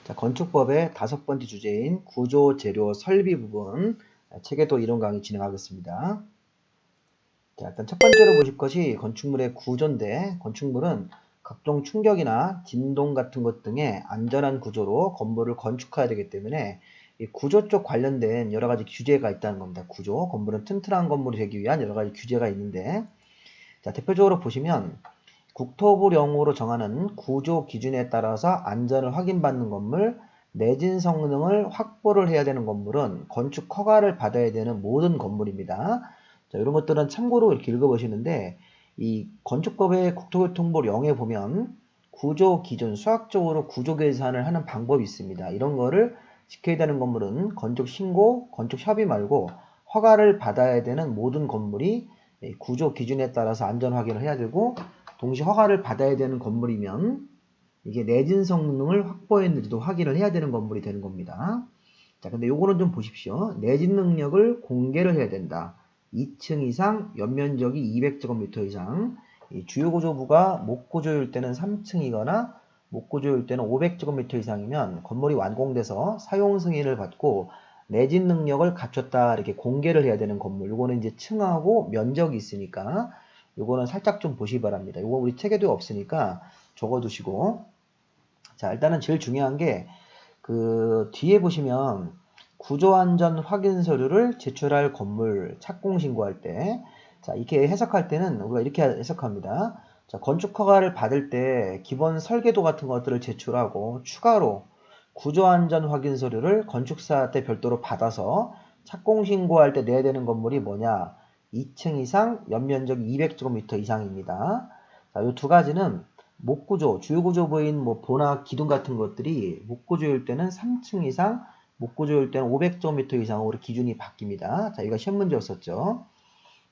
자, 건축법의 5번째 주제인 구조, 재료, 설비 부분 체계도 이론 강의 진행하겠습니다. 자, 일단 첫 번째로 보실 것이 건축물의 구조인데, 건축물은 각종 충격이나 진동 같은 것 등의 안전한 구조로 건물을 건축해야 되기 때문에 이 구조 쪽 관련된 여러 가지 규제가 있다는 겁니다. 구조, 건물은 튼튼한 건물이 되기 위한 여러 가지 규제가 있는데, 자, 대표적으로 보시면 국토부령으로 정하는 구조 기준에 따라서 안전을 확인받는 건물, 내진 성능을 확보를 해야 되는 건물은 건축 허가를 받아야 되는 모든 건물입니다. 자, 이런 것들은 참고로 이렇게 읽어보시는데, 이 건축법의 국토교통부령에 보면 구조 기준, 수학적으로 구조 계산을 하는 방법이 있습니다. 이런 거를 지켜야 되는 건물은 건축 신고, 건축 협의 말고 허가를 받아야 되는 모든 건물이 구조 기준에 따라서 안전 확인을 해야 되고, 동시 허가를 받아야 되는 건물이면 이게 내진 성능을 확보했는지도 확인을 해야 되는 건물이 되는 겁니다. 자, 근데 요거는 좀 보십시오. 내진 능력을 공개를 해야 된다. 2층 이상, 연면적이 200제곱미터 이상, 주요구조부가 목구조일 때는 3층이거나 목구조일 때는 500제곱미터 이상이면 건물이 완공돼서 사용 승인을 받고 내진 능력을 갖췄다 이렇게 공개를 해야 되는 건물. 요거는 이제 층하고 면적이 있으니까 요거는 살짝 좀 보시기 바랍니다. 요거 우리 책에도 없으니까 적어두시고. 자, 일단은 제일 중요한 게 그 뒤에 보시면 구조안전 확인 서류를 제출할 건물 착공 신고할 때, 자, 이렇게 해석할 때는 우리가 이렇게 해석합니다. 자, 건축 허가를 받을 때 기본 설계도 같은 것들을 제출하고 추가로 구조안전 확인 서류를 건축사한테 별도로 받아서 착공 신고할 때 내야 되는 건물이 뭐냐? 2층 이상, 연면적 200제곱미터 이상입니다. 자, 이 두 가지는 목구조, 주요구조부인 뭐 보나 기둥 같은 것들이 목구조일 때는 3층 이상, 목구조일 때는 500제곱미터 이상으로 기준이 바뀝니다. 자, 이거 시험 문제였었죠.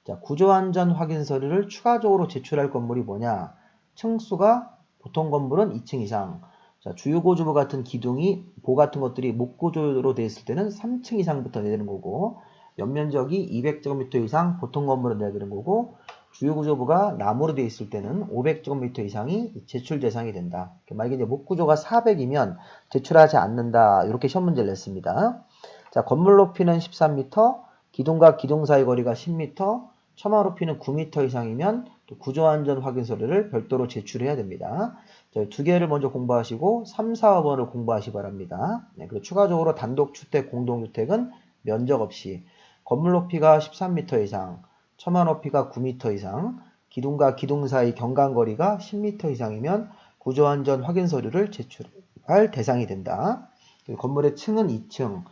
자, 구조안전 확인 서류를 추가적으로 제출할 건물이 뭐냐? 층수가 보통 건물은 2층 이상. 자, 주요구조부 같은 기둥이 보 같은 것들이 목구조로 되어 있을 때는 3층 이상부터 내야 되는 거고, 연면적이 200제곱미터 이상 보통 건물은 내야 되는 거고, 주요구조부가 나무로 되어 있을 때는 500제곱미터 이상이 제출 대상이 된다. 만약에 이제 목구조가 400이면 제출하지 않는다. 이렇게 시험 문제를 냈습니다. 자, 건물 높이는 13m, 기둥과 기둥 사이 거리가 10m, 처마 높이는 9m 이상이면 또 구조안전 확인 서류를 별도로 제출해야 됩니다. 자, 두 개를 먼저 공부하시고 3, 4번을 공부하시 기 바랍니다. 네, 그리고 추가적으로 단독주택, 공동주택은 면적 없이 건물 높이가 13m 이상, 처마 높이가 9m 이상, 기둥과 기둥 사이 경간거리가 10m 이상이면 구조안전 확인 서류를 제출할 대상이 된다. 건물의 층은 2층,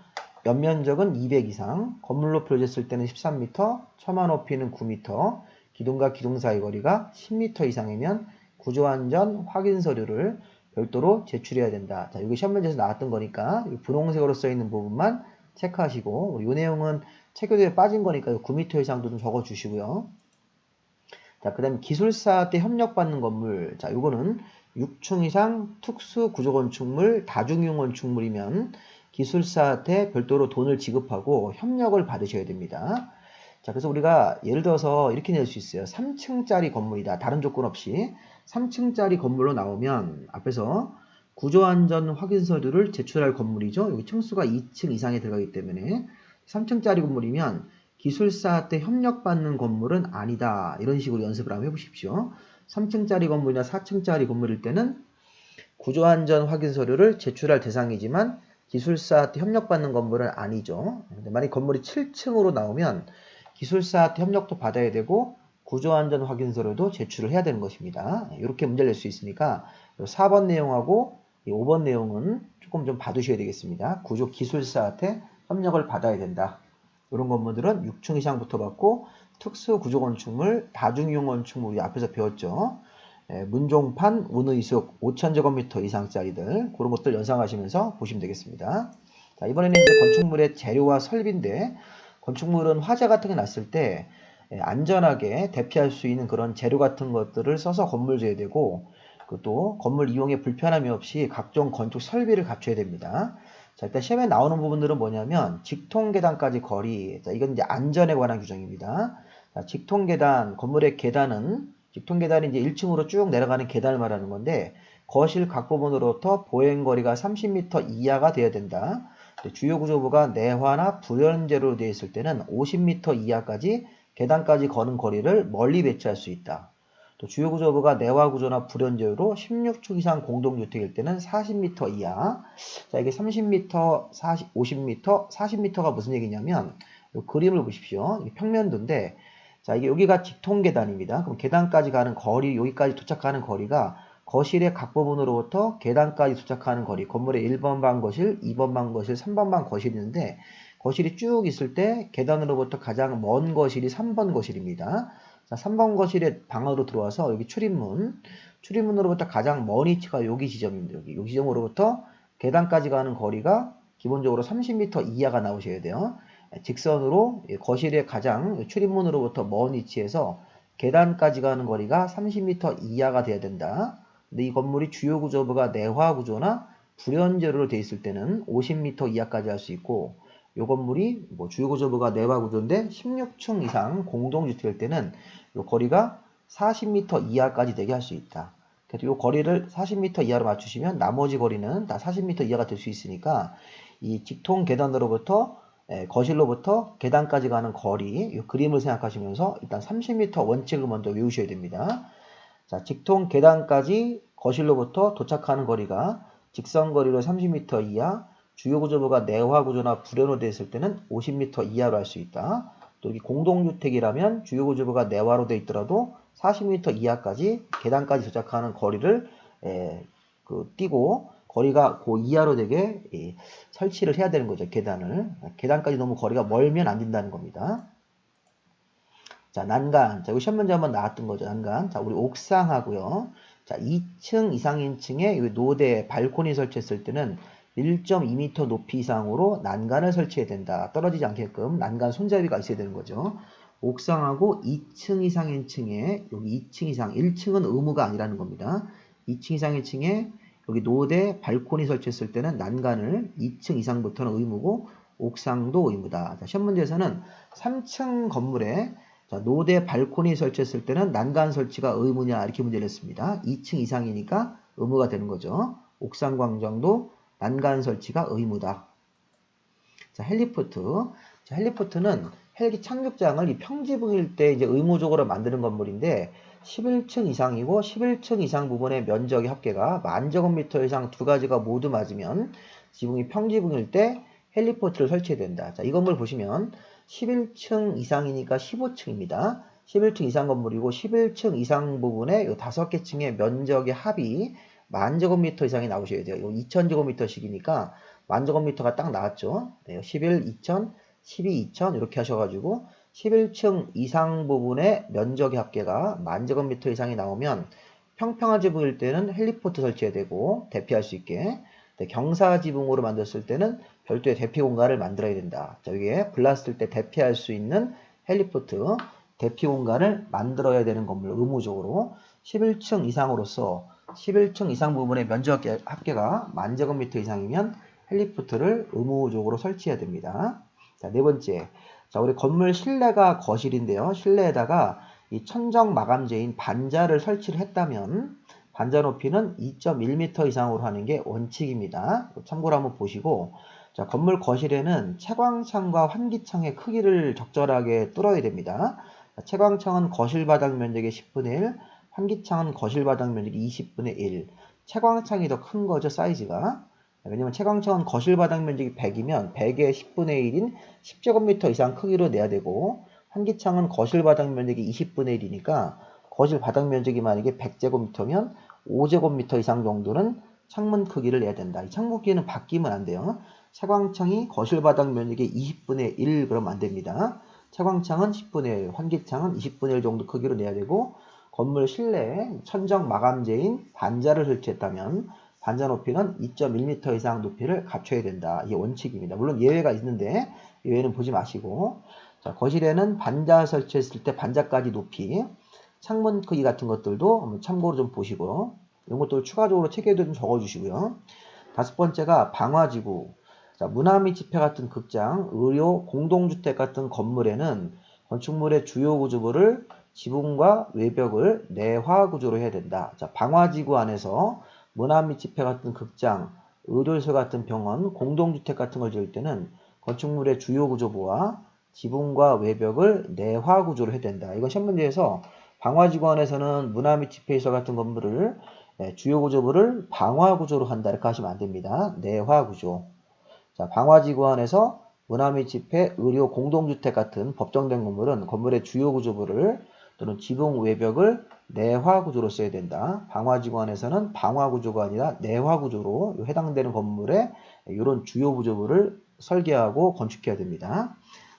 연면적은 200 이상, 건물 높이를 쟀을 때는 13m, 처마 높이는 9m, 기둥과 기둥 사이 거리가 10m 이상이면 구조안전 확인 서류를 별도로 제출해야 된다. 자, 이게 시험 문제에서 나왔던 거니까 분홍색으로 써 있는 부분만 체크하시고, 이 내용은 체교도에 빠진 거니까 9m 이상도 좀 적어 주시고요. 자, 그 다음에 기술사한테 협력받는 건물. 자, 요거는 6층 이상 특수 구조건축물, 다중이용 건축물이면 기술사한테 별도로 돈을 지급하고 협력을 받으셔야 됩니다. 자, 그래서 우리가 예를 들어서 이렇게 낼 수 있어요. 3층짜리 건물이다. 다른 조건 없이 3층짜리 건물로 나오면 앞에서 구조안전 확인 서류를 제출할 건물이죠. 여기 층수가 2층 이상에 들어가기 때문에 3층짜리 건물이면 기술사한테 협력받는 건물은 아니다. 이런 식으로 연습을 한번 해보십시오. 3층짜리 건물이나 4층짜리 건물일 때는 구조안전 확인 서류를 제출할 대상이지만 기술사한테 협력받는 건물은 아니죠. 만약 건물이 7층으로 나오면 기술사한테 협력도 받아야 되고 구조안전 확인 서류도 제출을 해야 되는 것입니다. 이렇게 문제를 낼 수 있으니까 4번 내용하고 5번 내용은 조금 좀 봐두셔야 되겠습니다. 구조 기술사한테 협력을 받아야 된다. 이런 건물들은 6층 이상부터 받고 특수 구조 건축물, 다중이용 건축물 우리 앞에서 배웠죠. 문종판, 운의숙 5,000제곱미터 이상짜리들 그런 것들 연상하시면서 보시면 되겠습니다. 자, 이번에는 이제 건축물의 재료와 설비인데 건축물은 화재 같은 게 났을 때 안전하게 대피할 수 있는 그런 재료 같은 것들을 써서 건물 지어야 되고 또 건물 이용에 불편함이 없이 각종 건축 설비를 갖춰야 됩니다. 자, 일단 시험에 나오는 부분들은 뭐냐면 직통계단까지 거리. 자, 이건 이제 안전에 관한 규정입니다. 자, 직통계단, 건물의 계단은 직통계단이 이제 1층으로 쭉 내려가는 계단을 말하는 건데 거실 각 부분으로부터 보행거리가 30m 이하가 되어야 된다. 주요 구조부가 내화나 불연제로 되어 있을 때는 50m 이하까지 계단까지 거는 거리를 멀리 배치할 수 있다. 또 주요 구조부가 내화 구조나 불연제로 16층 이상 공동주택일 때는 40m 이하. 자, 이게 30m, 40, 50m, 40m가 무슨 얘기냐면 이 그림을 보십시오. 이게 평면도인데 자, 이게 여기가 직통 계단입니다. 그럼 계단까지 가는 거리, 여기까지 도착하는 거리가 거실의 각 부분으로부터 계단까지 도착하는 거리, 건물의 1번 방 거실, 2번 방 거실, 3번 방 거실이 있는데 거실이 쭉 있을 때 계단으로부터 가장 먼 거실이 3번 거실입니다. 자, 3번 거실의 방으로 들어와서 여기 출입문으로부터 가장 먼 위치가 여기 지점입니다. 여기 지점으로부터 계단까지 가는 거리가 기본적으로 30m 이하가 나오셔야 돼요. 직선으로 거실의 가장 출입문으로부터 먼 위치에서 계단까지 가는 거리가 30m 이하가 돼야 된다. 근데 이 건물이 주요 구조부가 내화 구조나 불연제로로 되어 있을 때는 50m 이하까지 할 수 있고 이 건물이 뭐 주요 구조부가 내화 구조인데 16층 이상 공동주택일 때는 이 거리가 40m 이하까지 되게 할 수 있다. 그래서 이 거리를 40m 이하로 맞추시면 나머지 거리는 다 40m 이하가 될 수 있으니까 이 직통 계단으로부터 거실로부터 계단까지 가는 거리, 이 그림을 생각하시면서 일단 30m 원칙을 먼저 외우셔야 됩니다. 자, 직통 계단까지 거실로부터 도착하는 거리가 직선 거리로 30m 이하, 주요 구조부가 내화 구조나 불연으로 되어 있을 때는 50m 이하로 할 수 있다. 또 여기 공동주택이라면 주요 구조부가 내화로 되어 있더라도 40m 이하까지 계단까지 도착하는 거리를 띄고 거리가 그 이하로 되게 설치를 해야 되는 거죠. 계단을. 계단까지 너무 거리가 멀면 안 된다는 겁니다. 자, 난간. 자, 이거 시험 문제 한번 나왔던 거죠. 난간. 자, 우리 옥상하고요. 자, 2층 이상인 층에 노대, 발코니 설치했을 때는 1.2m 높이 이상으로 난간을 설치해야 된다. 떨어지지 않게끔 난간 손잡이가 있어야 되는 거죠. 옥상하고 2층 이상인 층에 여기 2층 이상, 1층은 의무가 아니라는 겁니다. 2층 이상인 층에 여기 노대, 발코니 설치했을 때는 난간을 2층 이상부터는 의무고 옥상도 의무다. 자, 시험 문제에서는 3층 건물에 자, 노대, 발코니 설치했을 때는 난간 설치가 의무냐 이렇게 문제를 했습니다. 2층 이상이니까 의무가 되는 거죠. 옥상 광장도 난간 설치가 의무다. 자, 헬리포트. 자, 헬리포트는 헬기 착륙장을 이 평지붕일 때 이제 의무적으로 만드는 건물인데 11층 이상이고 11층 이상 부분의 면적의 합계가 10,000제곱미터 이상 두 가지가 모두 맞으면 지붕이 평지붕일 때 헬리포트를 설치해야 된다. 자, 이 건물 보시면 11층 이상이니까 15층입니다. 11층 이상 건물이고 11층 이상 부분에 이 5개 층의 면적의 합이 10,000제곱미터 이상이 나오셔야 돼요. 2,000제곱미터씩이니까 10,000제곱미터가 딱 나왔죠. 11, 2,000, 12, 2,000 이렇게 하셔가지고 11층 이상 부분의 면적의 합계가 10,000제곱미터 이상이 나오면 평평한 지붕일 때는 헬리포트 설치해야 되고 대피할 수 있게 경사 지붕으로 만들었을 때는 별도의 대피 공간을 만들어야 된다. 자, 여기에 불났을 때 대피할 수 있는 헬리포트 대피 공간을 만들어야 되는 건물 의무적으로 11층 이상으로서 11층 이상 부분의 면적 합계가 10,000제곱미터 이상이면 헬리포트를 의무적으로 설치해야 됩니다. 자, 네 번째. 자, 우리 건물 실내가 거실인데요. 실내에다가 이 천정 마감재인 반자를 설치를 했다면 반자 높이는 2.1m 이상으로 하는 게 원칙입니다. 참고로 한번 보시고 자, 건물 거실에는 채광창과 환기창의 크기를 적절하게 뚫어야 됩니다. 자, 채광창은 거실 바닥 면적의 10분의 1, 환기창은 거실 바닥 면적의 20분의 1. 채광창이 더 큰 거죠, 사이즈가. 왜냐면 채광창은 거실 바닥 면적이 100이면 100의 10분의 1인 10제곱미터 이상 크기로 내야 되고 환기창은 거실 바닥 면적이 20분의 1이니까 거실 바닥 면적이 만약에 100제곱미터면 5제곱미터 이상 정도는 창문 크기를 내야 된다. 이 창문 크기는 바뀌면 안 돼요. 채광창이 거실 바닥 면적의 20분의 1 그러면 안 됩니다. 채광창은 10분의 1, 환기창은 20분의 1 정도 크기로 내야 되고 건물 실내에 천정 마감재인 반자를 설치했다면 반자 높이는 2.1m 이상 높이를 갖춰야 된다. 이게 원칙입니다. 물론 예외가 있는데 예외는 보지 마시고 자, 거실에는 반자 설치했을 때 반자까지 높이 창문 크기 같은 것들도 한번 참고로 좀 보시고 이런 것도 추가적으로 체계도 좀 적어주시고요. 다섯 번째가 방화지구. 자, 문화 및 집회 같은 극장, 의료, 공동주택 같은 건물에는 건축물의 주요 구조부를 지붕과 외벽을 내화 구조로 해야 된다. 자, 방화지구 안에서 문화 및 집회 같은 극장, 의료시설 같은 병원, 공동주택 같은 걸 지을 때는 건축물의 주요 구조부와 지붕과 외벽을 내화 구조로 해야 된다. 이건 시험 문제에서 방화지구안에서는 문화 및 집회시설 같은 건물을 주요 구조부를 방화 구조로 한다. 이렇게 하시면 안 됩니다. 내화 구조. 자, 방화지구안에서 문화 및 집회, 의료, 공동주택 같은 법정된 건물은 건물의 주요 구조부를 또는 지붕 외벽을 내화 구조로 써야 된다. 방화지구안에서는 방화 구조가 아니라 내화 구조로 해당되는 건물에 이런 주요 구조부를 설계하고 건축해야 됩니다.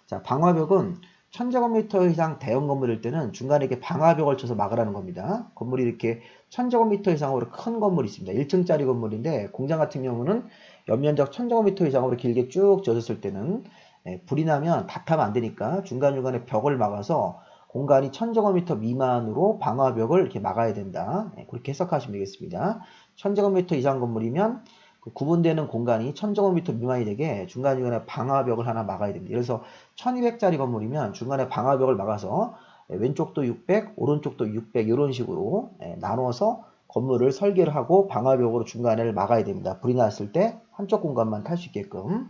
자, 방화벽은 1000제곱미터 이상 대형 건물일 때는 중간에 이렇게 방화벽을 쳐서 막으라는 겁니다. 건물이 이렇게 1000제곱미터 이상으로 큰 건물이 있습니다. 1층짜리 건물인데 공장 같은 경우는 연면적 1000제곱미터 이상으로 길게 쭉 져졌을 때는 불이 나면 다 타면 안 되니까 중간중간에 벽을 막아서 공간이 1000제곱미터 미만으로 방화벽을 이렇게 막아야 된다. 그렇게 해석하시면 되겠습니다. 1000제곱미터 이상 건물이면 그 구분되는 공간이 1000제곱미터 미만이 되게 중간중간에 방화벽을 하나 막아야 됩니다. 그래서 1200짜리 건물이면 중간에 방화벽을 막아서 왼쪽도 600, 오른쪽도 600 이런 식으로 나눠서 건물을 설계를 하고 방화벽으로 중간을 막아야 됩니다. 불이 났을 때 한쪽 공간만 탈 수 있게끔.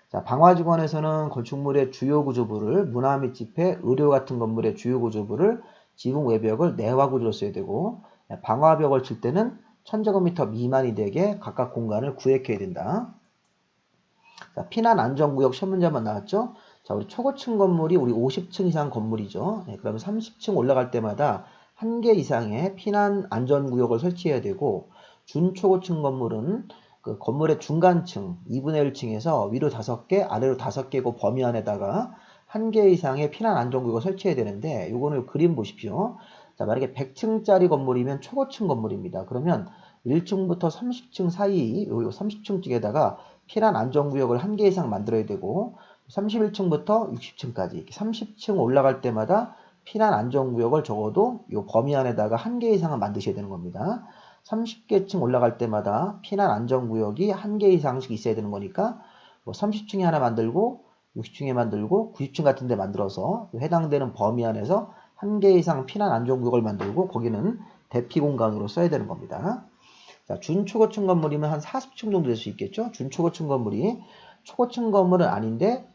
자, 방화지구안에서는 건축물의 주요 구조부를 문화 및 집회, 의료 같은 건물의 주요 구조부를 지붕 외벽을 내화 구조로 써야 되고 방화벽을 칠 때는 1000제곱미터 미만이 되게 각각 공간을 구획해야 된다. 자, 피난 안전구역 시험 문제만 나왔죠? 자, 우리 초고층 건물이 우리 50층 이상 건물이죠. 그러면 30층 올라갈 때마다 한 개 이상의 피난 안전구역을 설치해야 되고 준초고층 건물은 그 건물의 중간층 2분의 1층에서 위로 5개, 아래로 5개고 범위 안에다가 한 개 이상의 피난 안전구역을 설치해야 되는데 요거는 그림 보십시오. 자, 만약에 100층짜리 건물이면 초고층 건물입니다. 그러면 1층부터 30층 사이 요 30층 쪽에다가 피난 안전구역을 한 개 이상 만들어야 되고 31층부터 60층까지 30층 올라갈 때마다 피난 안전구역을 적어도 이 범위 안에다가 한 개 이상은 만드셔야 되는 겁니다. 30개층 올라갈 때마다 피난 안전구역이 한 개 이상씩 있어야 되는 거니까 뭐 30층에 하나 만들고 60층에 만들고 90층 같은 데 만들어서 해당되는 범위 안에서 한 개 이상 피난 안전구역을 만들고 거기는 대피 공간으로 써야 되는 겁니다. 자, 준초고층 건물이면 한 40층 정도 될 수 있겠죠? 준초고층 건물이 초고층 건물은 아닌데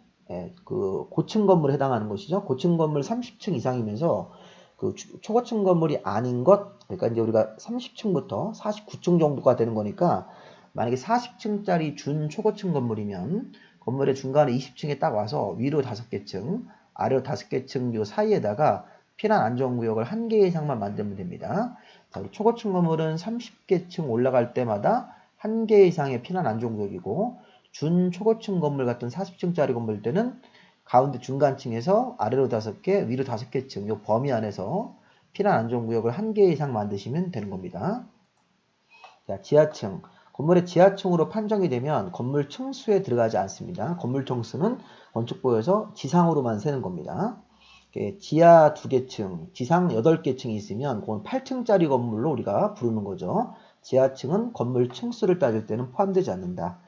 그 고층 건물에 해당하는 것이죠. 고층 건물 30층 이상이면서 그 초고층 건물이 아닌 것, 그러니까 이제 우리가 30층부터 49층 정도가 되는 거니까 만약에 40층짜리 준초고층 건물이면 건물의 중간에 20층에 딱 와서 위로 5개층, 아래로 5개층 요 사이에다가 피난 안전구역을 한 개 이상만 만들면 됩니다. 자, 우리 초고층 건물은 30개층 올라갈 때마다 한 개 이상의 피난 안전구역이고 준초고층 건물 같은 40층짜리 건물 때는 가운데 중간층에서 아래로 5개, 위로 5개층 요 범위 안에서 피난 안전구역을 한 개 이상 만드시면 되는 겁니다. 자, 지하층. 건물의 지하층으로 판정이 되면 건물 층수에 들어가지 않습니다. 건물 층수는 건축부에서 지상으로만 세는 겁니다. 지하 2개층, 지상 8개층이 있으면 그건 8층짜리 건물로 우리가 부르는 거죠. 지하층은 건물 층수를 따질 때는 포함되지 않는다.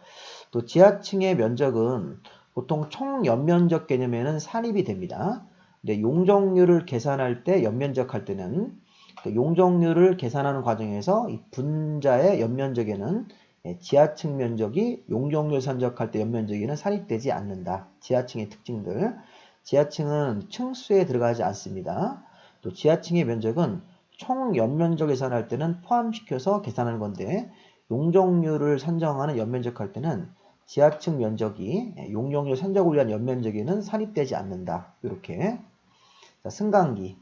또 지하층의 면적은 보통 총 연면적 개념에는 산입이 됩니다. 근데 용적률을 계산할 때 연면적 할 때는 그 용적률을 계산하는 과정에서 이 분자의 연면적에는 지하층 면적이 용적률 산적할 때 연면적에는 산입되지 않는다. 지하층의 특징들. 지하층은 층수에 들어가지 않습니다. 또 지하층의 면적은 총 연면적 계산할 때는 포함시켜서 계산하는 건데 용적률을 산정하는 연면적 할 때는 지하층 면적이 용적률 산정을 위한 연면적에는 산입되지 않는다. 이렇게. 자, 승강기.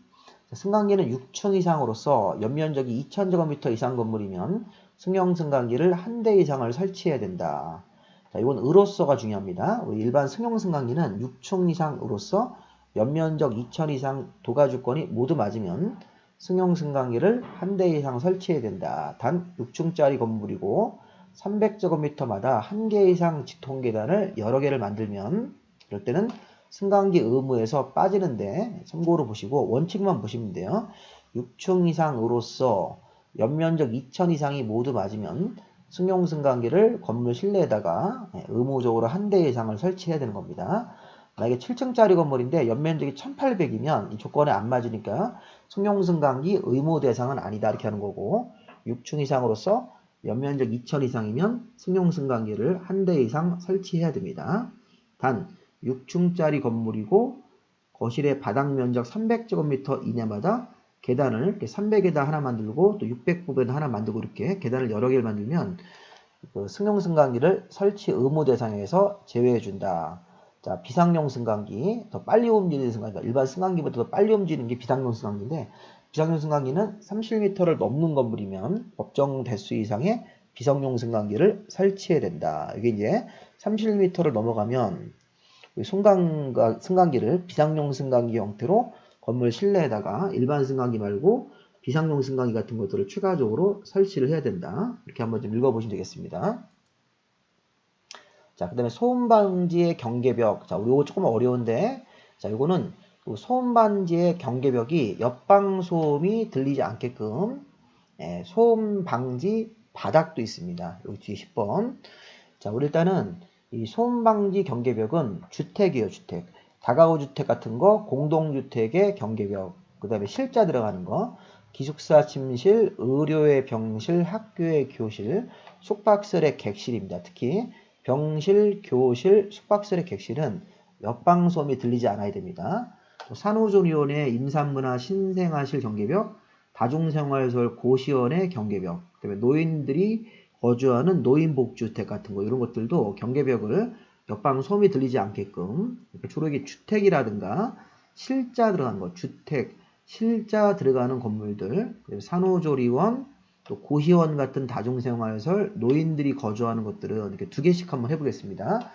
자, 승강기는 6층 이상으로서 연면적이 2000제곱미터 이상 건물이면 승용 승강기를 한 대 이상을 설치해야 된다. 자, 이건 의로서가 중요합니다. 우리 일반 승용 승강기는 6층 이상으로서 연면적 2000 이상 도가주권이 모두 맞으면 승용 승강기를 한 대 이상 설치해야 된다. 단 6층짜리 건물이고 300제곱미터마다 한 개 이상 직통 계단을 여러 개를 만들면 그럴 때는 승강기 의무에서 빠지는데 참고로 보시고 원칙만 보시면 돼요. 6층 이상으로서 연면적 2000 이상이 모두 맞으면 승용 승강기를 건물 실내에다가 의무적으로 한 대 이상을 설치해야 되는 겁니다. 만약에 7층짜리 건물인데 연면적이 1800이면 이 조건에 안 맞으니까 승용 승강기 의무 대상은 아니다 이렇게 하는 거고 6층 이상으로서 연면적 2000 이상이면 승용승강기를 한 대 이상 설치해야 됩니다. 단 6층짜리 건물이고 거실의 바닥 면적 300제곱미터 이내마다 계단을 300에다 하나 만들고 또 600부에다 하나 만들고 이렇게 계단을 여러 개를 만들면 그 승용승강기를 설치 의무 대상에서 제외해준다. 자, 비상용 승강기, 더 빨리 움직이는 승강기, 일반 승강기보다 더 빨리 움직이는 게 비상용 승강기인데, 비상용 승강기는 30m를 넘는 건물이면 법정 대수 이상의 비상용 승강기를 설치해야 된다. 이게 이제 30m를 넘어가면 승강기를 비상용 승강기 형태로 건물 실내에다가 일반 승강기 말고 비상용 승강기 같은 것들을 추가적으로 설치를 해야 된다. 이렇게 한번 좀 읽어보시면 되겠습니다. 자, 그 다음에 소음 방지의 경계벽. 자, 우리 이거 조금 어려운데, 자, 이거는 소음 방지의 경계벽이 옆방 소음이 들리지 않게끔 소음 방지 바닥도 있습니다. 여기 뒤에 10번. 자, 우리 일단은 이 소음 방지 경계벽은 주택이에요, 주택. 다가구 주택 같은 거, 공동주택의 경계벽. 그 다음에 실자 들어가는 거. 기숙사 침실, 의료의 병실, 학교의 교실, 숙박설의 객실입니다. 특히 병실, 교실, 숙박설의 객실은 옆방 소음이 들리지 않아야 됩니다. 산후조리원의 임산부나 신생아실 경계벽, 다중생활시설 고시원의 경계벽, 그다음에 노인들이 거주하는 노인복주택 같은 거 이런 것들도 경계벽을 옆방 소음이 들리지 않게끔 주로 이게 주택이라든가 실자 들어가는 거, 주택, 실자 들어가는 건물들, 산후조리원, 또 고시원 같은 다중생활시설, 노인들이 거주하는 것들은 이렇게 두 개씩 한번 해보겠습니다.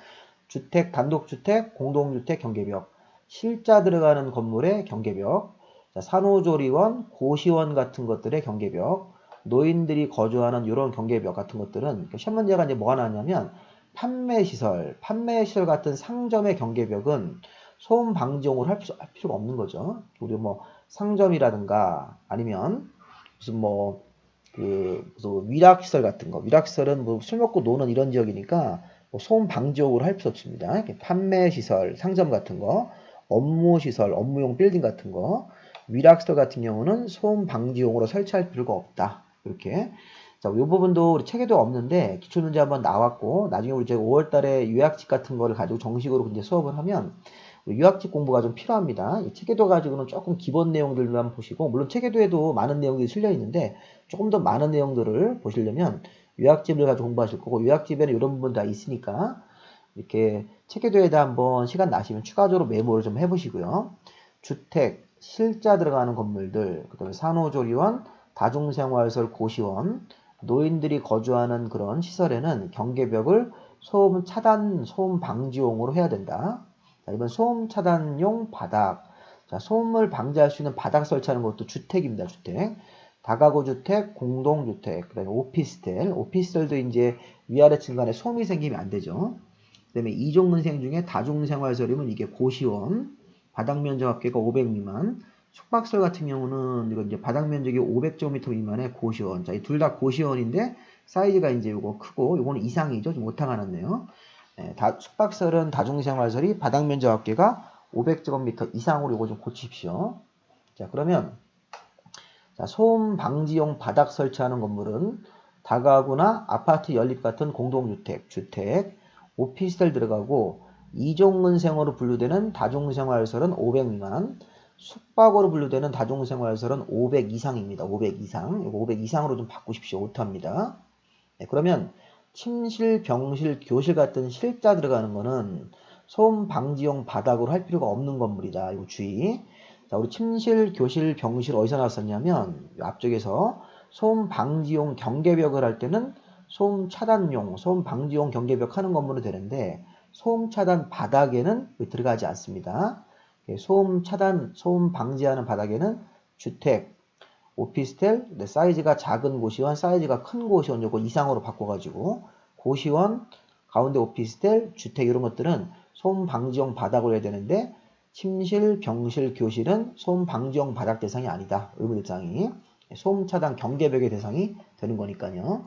주택, 단독주택, 공동주택 경계벽, 실자 들어가는 건물의 경계벽, 자, 산후조리원, 고시원 같은 것들의 경계벽, 노인들이 거주하는 이런 경계벽 같은 것들은 시험 문제가 이제 뭐가 나왔냐면 판매시설 같은 상점의 경계벽은 소음 방지용으로 할 필요가 없는 거죠. 우리 뭐 상점이라든가 아니면 무슨 무슨 위락시설 같은 거, 위락시설은 뭐 술 먹고 노는 이런 지역이니까 뭐 소음 방지용으로 할 필요 없습니다. 판매시설, 상점 같은 거, 업무시설, 업무용 빌딩 같은 거, 위락시설 같은 경우는 소음 방지용으로 설치할 필요가 없다. 이렇게. 자, 이 부분도 우리 책에도 없는데 기출문제 한번 나왔고 나중에 우리 이제 5월 달에 요약집 같은 거를 가지고 정식으로 이제 수업을 하면 요약집 공부가 좀 필요합니다. 이 책에도 가지고는 조금 기본 내용들만 보시고 물론 책에도 많은 내용들이 실려 있는데 조금 더 많은 내용들을 보시려면 요약집을 가지고 공부하실 거고 요약집에는 이런 부분 다 있으니까 이렇게 책에도에다 한번 시간 나시면 추가적으로 메모를 좀 해보시고요. 주택, 실자 들어가는 건물들, 그 다음에 산후조리원, 다중생활시설 고시원, 노인들이 거주하는 그런 시설에는 경계벽을 소음 차단, 소음 방지용으로 해야 된다. 자, 이번 소음 차단용 바닥. 자, 소음을 방지할 수 있는 바닥 설치하는 것도 주택입니다. 주택. 다가구 주택, 공동주택, 그다음에 오피스텔도 이제 위아래층 간에 소음이 생기면 안 되죠. 그다음에 이종문생 중에 다중생활시설이면 이게 고시원, 바닥 면적 합계가 500 미만, 숙박시설 같은 경우는 이거 이제 바닥 면적이 500제곱미터 미만의 고시원. 자, 이 둘 다 고시원인데 사이즈가 이제 요거 크고 요거는 이상이죠. 좀 오타가 났네요. 숙박시설은 다중생활시설이 바닥 면적 합계가 500제곱미터 이상으로 요거 좀 고치십시오. 자, 그러면 자, 소음 방지용 바닥 설치하는 건물은 다가구나 아파트 연립 같은 공동주택, 주택, 오피스텔 들어가고 이종문생으로 분류되는 다중생활시설은 500 미만, 숙박으로 분류되는 다중생활시설은 500 이상입니다. 500 이상. 이거 500 이상으로 좀 바꾸십시오. 오타입니다. 네, 그러면 침실, 병실, 교실 같은 실자 들어가는 거는 소음 방지용 바닥으로 할 필요가 없는 건물이다. 이거 주의. 자, 우리 침실, 교실, 병실 어디서 나왔었냐면 앞쪽에서 소음 방지용 경계벽을 할 때는 소음 차단용, 소음 방지용 경계벽 하는 건물은 되는데 소음 차단 바닥에는 들어가지 않습니다. 소음 차단, 소음 방지하는 바닥에는 주택, 오피스텔, 사이즈가 작은 고시원, 사이즈가 큰 고시원 요거 이상으로 바꿔가지고 고시원, 가운데 오피스텔, 주택 이런 것들은 소음 방지용 바닥을 해야 되는데 침실, 병실, 교실은 소음 방지용 바닥 대상이 아니다. 의무 대상이 소음 차단 경계벽의 대상이 되는 거니까요.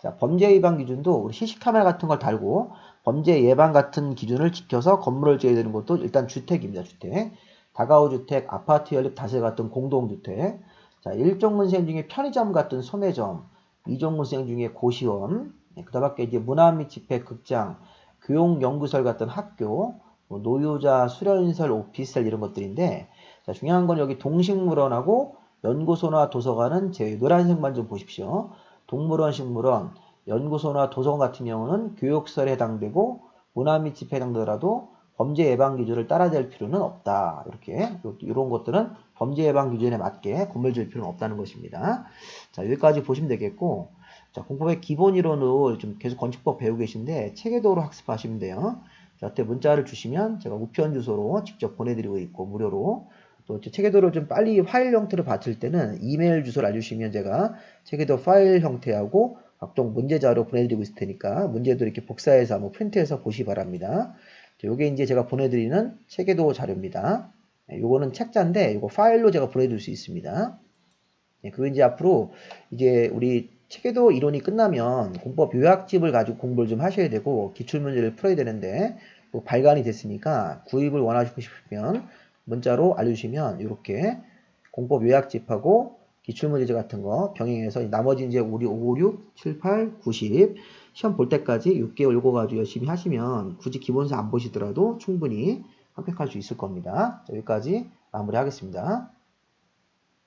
자, 범죄 예방 기준도 우리 CC카메라 같은 걸 달고 범죄 예방 같은 기준을 지켜서 건물을 지어야 되는 것도 일단 주택입니다. 주택. 다가구 주택, 아파트 연립 다세 같은 공동주택. 자, 일종 문생 중에 편의점 같은 소매점, 이종무 수행 중에 고시원, 그 밖에 이제 문화 및 집회, 극장, 교육 연구설 같은 학교, 뭐 노유자, 수련시설, 오피스텔 이런 것들인데, 자, 중요한 건 여기 동식물원하고 연구소나 도서관은 제 노란색만 좀 보십시오. 동물원, 식물원, 연구소나 도서관 같은 경우는 교육설에 해당되고 문화 및 집회에 해당되더라도 범죄 예방 기준을 따라야 될 필요는 없다. 이렇게 이런 것들은 범죄 예방 기준에 맞게 건물 지을 필요는 없다는 것입니다. 자, 여기까지 보시면 되겠고, 자, 공법의 기본 이론을 좀 계속 건축법 배우고 계신데 체계도로 학습하시면 돼요. 자, 그때 문자를 주시면 제가 우편 주소로 직접 보내드리고 있고 무료로, 또 체계도를 좀 빨리 파일 형태로 받을 때는 이메일 주소를 알려주시면 제가 체계도 파일 형태하고 각종 문제 자료 보내드리고 있을 테니까 문제도 이렇게 복사해서 한번 프린트해서 보시기 바랍니다. 요게 이제 제가 보내드리는 체계도 자료입니다. 요거는 책자인데 요거 파일로 제가 보내드릴 수 있습니다. 그리고 이제 앞으로 이제 우리 체계도 이론이 끝나면 공법 요약집을 가지고 공부를 좀 하셔야 되고 기출문제를 풀어야 되는데 뭐 발간이 됐으니까 구입을 원하시고 싶으면 문자로 알려주시면 이렇게 공법 요약집하고 기출문제 같은 거 병행해서 나머지 이제 우리 5, 6, 7, 8, 90 시험 볼 때까지 6개월 읽어가지고 열심히 하시면 굳이 기본서 안 보시더라도 충분히 합격할 수 있을 겁니다. 여기까지 마무리하겠습니다.